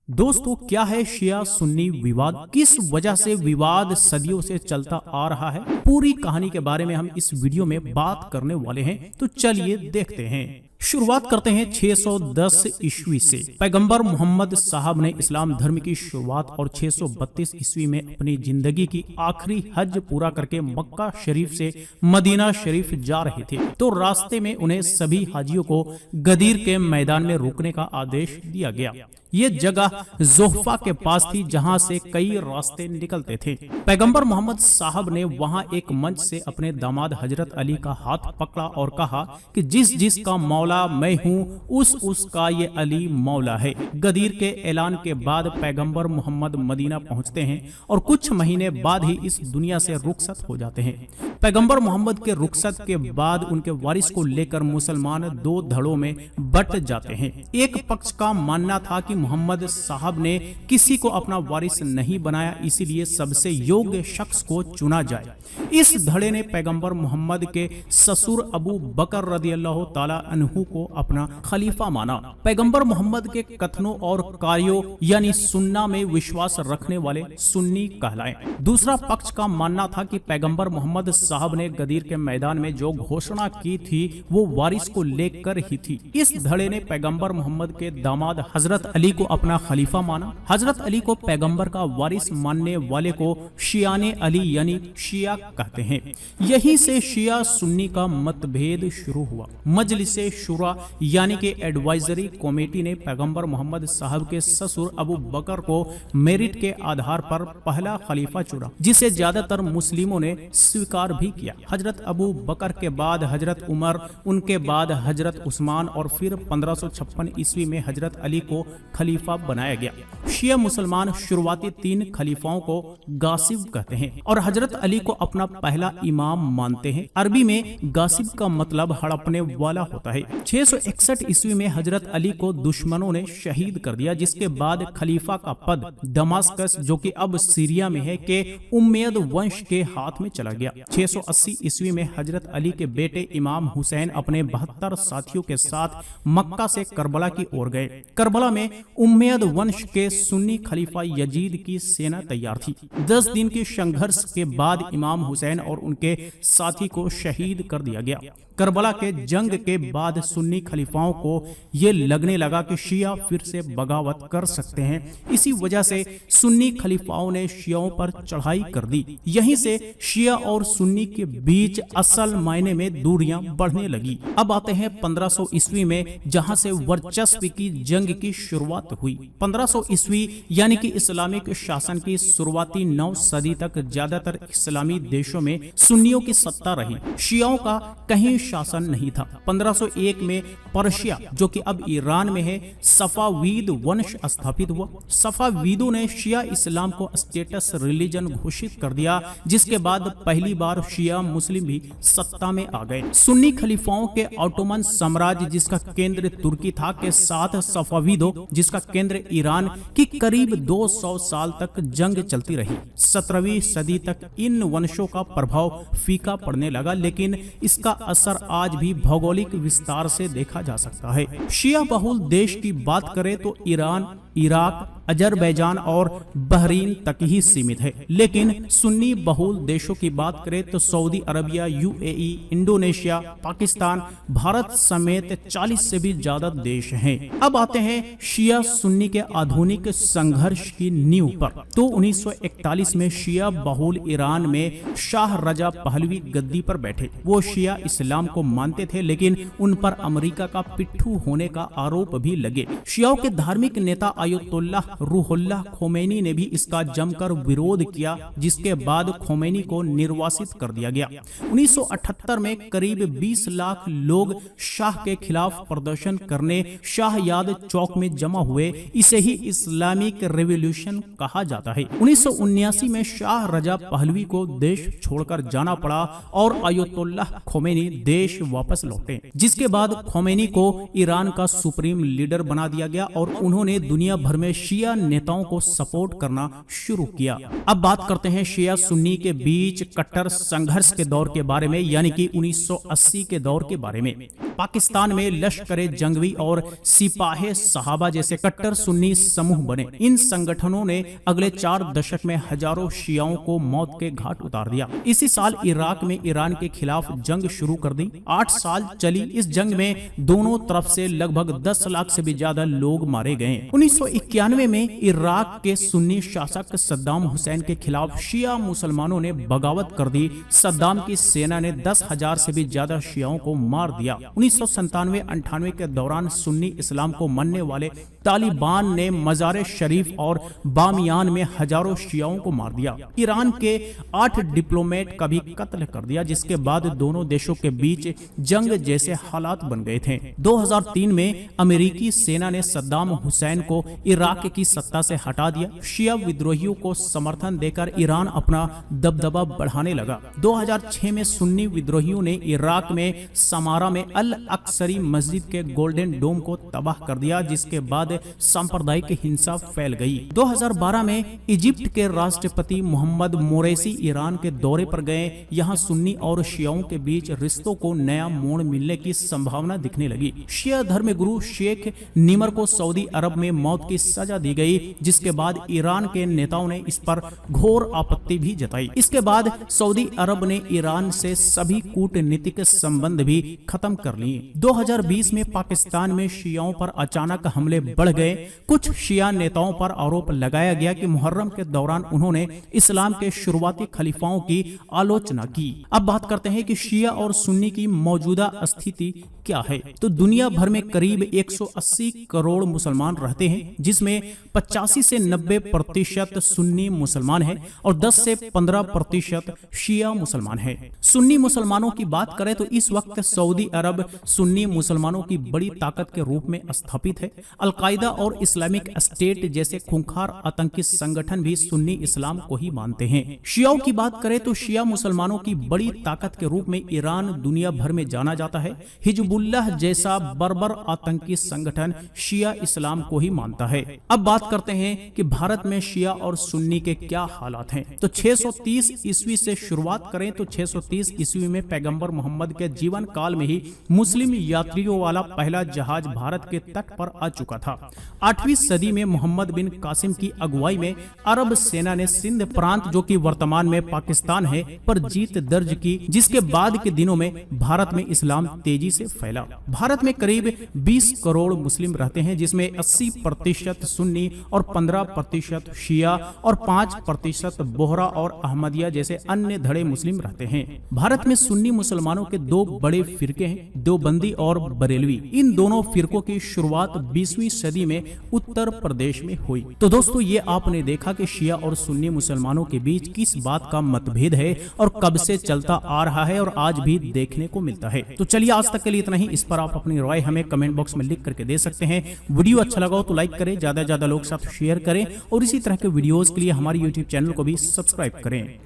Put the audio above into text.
दोस्तों, क्या है शिया सुन्नी विवाद? किस वजह से विवाद सदियों से चलता आ रहा है? पूरी कहानी के बारे में हम इस वीडियो में बात करने वाले हैं, तो चलिए देखते हैं। शुरुआत करते हैं 610 ईस्वी से। पैगंबर मोहम्मद साहब ने इस्लाम धर्म की शुरुआत और 632 ईस्वी में अपनी जिंदगी की आखिरी हज पूरा करके मक्का शरीफ से मदीना शरीफ जा रहे थे, तो रास्ते में उन्हें सभी हाजियों को गदीर के मैदान में रुकने का आदेश दिया गया। ये जगह जोहफा के पास थी, जहां से कई रास्ते निकलते थे। पैगंबर मोहम्मद साहब ने वहां एक मंच से अपने दामाद हजरत अली का हाथ पकड़ा और कहा कि जिस जिस का मौला मैं हूँ, उसका ये अली मौला है। गदीर के ऐलान के बाद पैगंबर मोहम्मद मदीना पहुंचते हैं और कुछ महीने बाद ही इस दुनिया से रुखसत हो जाते हैं। पैगंबर मोहम्मद के रुखसत के बाद उनके वारिस को लेकर मुसलमान दो धड़ों में बट जाते हैं। एक पक्ष का मानना था कि मोहम्मद साहब ने किसी को अपना वारिस नहीं बनाया, इसीलिए सबसे योग्य शख्स को चुना जाए। इस धड़े ने पैगंबर मोहम्मद के ससुर अबू बकर रदियल्लाहु ताला अन्हु को अपना खलीफा माना। पैगंबर मोहम्मद के कथनों और कार्यों यानी सुन्ना में विश्वास रखने वाले सुन्नी कहलाए। दूसरा पक्ष का मानना था कि पैगंबर मोहम्मद साहब ने गदीर के मैदान में जो घोषणा की थी वो वारिस को लेकर ही थी। इस धड़े ने पैगंबर मोहम्मद के दामाद हजरत अली को अपना खलीफा माना। हजरत अली को पैगंबर का वारिस मानने वाले को शियाने अली यानी शिया कहते हैं। यहीं से शिया सुन्नी का मतभेद शुरू हुआ। मजलिसे शुरा यानी कि एडवाइजरी कमेटी ने पैगंबर मोहम्मद साहब के ससुर अबू बकर को मेरिट के आधार पर पहला खलीफा चुना, जिसे ज्यादातर मुस्लिमों ने स्वीकार भी किया। हजरत अबू बकर के बाद हजरत उमर, उनके बाद हजरत उस्मान और फिर 1556 ईस्वी में हजरत अली को खलीफा बनाया गया। शिया मुसलमान शुरुआती 3 खलीफाओं को गासिब कहते हैं और हजरत अली को अपना पहला इमाम मानते हैं। अरबी में गासिब का मतलब हड़पने वाला होता है। 661 ईस्वी में हजरत अली को दुश्मनों ने शहीद कर दिया, जिसके बाद खलीफा का पद दमास्कस, जो कि अब सीरिया में है, के उम्मयद वंश के हाथ में चला गया। 680 ईस्वी में हजरत अली के बेटे इमाम हुसैन अपने 72 साथियों के साथ मक्का से करबला की ओर गए। करबला में उम्मयद वंश के सुन्नी खलीफा यजीद की सेना तैयार थी। 10 दिन के संघर्ष के बाद इमाम हुसैन और उनके साथी को शहीद कर दिया गया। करबला के जंग के बाद सुन्नी खलीफाओं को ये लगने लगा कि शिया फिर से बगावत कर सकते हैं। इसी वजह से सुन्नी खलीफाओं ने शियाओं पर चढ़ाई कर दी। यहीं से शिया और सुन्नी के बीच असल मायने में दूरियां बढ़ने लगी। अब आते हैं 1500 ईस्वी में, जहां से वर्चस्व की जंग की शुरुआत हुई। 1500 ईस्वी यानी कि इस्लामिक शासन की शुरुआती 9 सदी तक ज्यादातर इस्लामी देशों में सुन्नियों की सत्ता रही। शियाओं का कहीं शासन नहीं था। 1501 में पर्शिया, जो कि अब ईरान में है, सफावीद वंश स्थापित हुआ। सफावीदों ने शिया इस्लाम को स्टेटस रिलीजन घोषित कर दिया, जिसके बाद पहली बार शिया मुस्लिम भी सत्ता में आ गए। सुन्नी खलीफाओं के ऑटोमन साम्राज्य, जिसका केंद्र तुर्की था, के साथ सफावीदों, जिसका केंद्र ईरान, की करीब 200 साल तक जंग चलती रही। 17वीं सदी तक इन वंशों का प्रभाव फीका पड़ने लगा, लेकिन इसका असर आज भी भौगोलिक विस्तार से देखा जा सकता है। शिया बहुल देश की बात करें तो ईरान, इराक, अजरबैजान और बहरीन तक ही सीमित है, लेकिन सुन्नी बहुल देशों की बात करें तो Saudi Arabia, UAE, Indonesia, Pakistan, Bharat समेत 40 से भी ज्यादा देश हैं। अब आते हैं शिया सुन्नी के आधुनिक संघर्ष की नींव पर। तो 1941 में शिया बहुल ईरान में शाह रजा पहलवी गद्दी पर बैठे। वो शिया इस्लाम को मानते थे, लेकिन उन पर अमेरिका का पिट्ठू होने का आरोप भी लगे। शियाओं के धार्मिक नेता अयतुल्लाह रूहुल्लाह खोमैनी ने भी इसका जमकर विरोध किया, जिसके बाद खोमैनी को निर्वासित कर दिया गया। 1978 में करीब 20 लाख लोग शाह के खिलाफ प्रदर्शन करने शाहयाद चौक में जमा हुए। इसे ही इस्लामिक रेवोल्यूशन कहा जाता है। 1979 में शाह रजा पहलवी को देश छोड़कर जाना पड़ा और अयतुल्लाह खोमैनी देश वापस लौटे, जिसके बाद खोमैनी को ईरान का सुप्रीम लीडर बना दिया गया और उन्होंने दुनिया भर में शिया नेताओं को सपोर्ट करना शुरू किया। अब बात करते हैं शिया सुन्नी के बीच कट्टर संघर्ष के दौर के बारे में, यानी कि 1980 के दौर के बारे में। पाकिस्तान में लश्कर जंगवी और सिपाहे सहाबा जैसे कट्टर सुन्नी समूह बने। इन संगठनों ने अगले 4 दशक में हजारों शियाओं को मौत के घाट उतार दिया। इसी साल इराक में ईरान के खिलाफ जंग शुरू कर दी। 8 साल चली इस जंग में दोनों तरफ से लगभग 10 लाख से भी ज्यादा लोग मारे गए। 1991 में इराक के सुन्नी शासक सद्दाम हुसैन के खिलाफ शिया मुसलमानों ने बगावत कर दी। सद्दाम की सेना ने 10,000 से भी ज्यादा शियाओं को मार दिया। 1997-98 के दौरान सुन्नी इस्लाम को मानने वाले तालिबान ने मजार शरीफ और बामियान में हजारों शियाओं को मार दिया। ईरान के 8 डिप्लोमेट का भी कत्ल कर दिया, जिसके बाद दोनों देशों के बीच जंग जैसे हालात बन गए थे। 2003 में अमेरिकी सेना ने सद्दाम हुसैन को इराक की सत्ता से हटा दिया। शिया विद्रोहियों को समर्थन देकर ईरान अपना दबदबा बढ़ाने लगा। 2006 में सुन्नी विद्रोहियों ने इराक में समारा में अल अक्सरी मस्जिद के गोल्डन डोम को तबाह कर दिया, जिसके बाद सांप्रदायिक हिंसा फैल गई। 2012 में इजिप्ट के राष्ट्रपति मोहम्मद मोरेसी ईरान के दौरे पर गए। यहाँ सुन्नी और शियाओं के बीच रिश्तों को नया मोड़ मिलने की संभावना दिखने लगी। शिया धर्मगुरु शेख निमर को सऊदी अरब में मौत की सजा दी गई, जिसके बाद ईरान के नेताओं ने इस पर घोर आपत्ति भी जताई। इसके बाद सऊदी अरब ने ईरान से सभी कूटनीतिक संबंध भी खत्म कर लिए। 2020 में पाकिस्तान में शियाओं पर अचानक हमले बढ़ गए। कुछ शिया नेताओं पर आरोप लगाया गया कि मुहर्रम के दौरान उन्होंने इस्लाम के शुरुआती खलीफाओं की आलोचना की। अब बात करते हैं कि शिया और सुन्नी की मौजूदा स्थिति क्या है। तो दुनिया भर में करीब 180 करोड़ मुसलमान रहते हैं, जिसमें 85 से 90% सुन्नी मुसलमान हैं और 10 से 15% शिया मुसलमान हैं। सुन्नी मुसलमानों की बात करें तो इस वक्त सऊदी अरब सुन्नी मुसलमानों की बड़ी ताकत के रूप में स्थापित है। अलकायदा और इस्लामिक स्टेट जैसे खूंखार आतंकी संगठन भी सुन्नी इस्लाम को ही मानते हैं। शियाओं की बात करें तो शिया मुसलमानों की बड़ी ताकत के रूप में ईरान दुनिया भर में जाना जाता है। हिजबुल्लाह जैसा बर्बर आतंकी संगठन शिया इस्लाम को ही मानता है। अब बात करते हैं कि भारत में शिया और सुन्नी के क्या हालात हैं। तो 630 ईस्वी से शुरुआत करें तो 630 ईस्वी में पैगंबर मोहम्मद के जीवन काल में ही मुस्लिम यात्रियों वाला पहला जहाज भारत के तट पर आ चुका था। 8वीं सदी में मोहम्मद बिन कासिम की अगुवाई में अरब सेना ने सिंध प्रांत, जो कि वर्तमान में पाकिस्तान है, पर जीत दर्ज की, जिसके बाद के दिनों में भारत में इस्लाम तेजी से फैला। भारत में करीब 20 करोड़ मुस्लिम रहते हैं, जिसमें 80% सुन्नी और 15% शिया और 5% बोहरा और अहमदिया जैसे अन्य धड़े मुस्लिम रहते हैं। भारत में सुन्नी मुसलमानों के 2 बड़े फिरके हैं, देवबंदी और बरेलवी। इन दोनों फिरकों की शुरुआत 20वीं सदी में उत्तर प्रदेश में हुई। तो दोस्तों, ये आपने देखा कि शिया और सुन्नी मुसलमानों के बीच किस बात का मतभेद है और कब से चलता आ रहा है और आज भी देखने को मिलता है। तो चलिए, आज तक के लिए इतना ही। इस पर आप अपनी राय हमें कमेंट बॉक्स में लिख करके दे सकते हैं। वीडियो अच्छा लगा हो तो लाइक करें, ज्यादा से ज्यादा लोग साथ शेयर करें और इसी तरह के वीडियोस के लिए हमारे YouTube चैनल को भी सब्सक्राइब करें।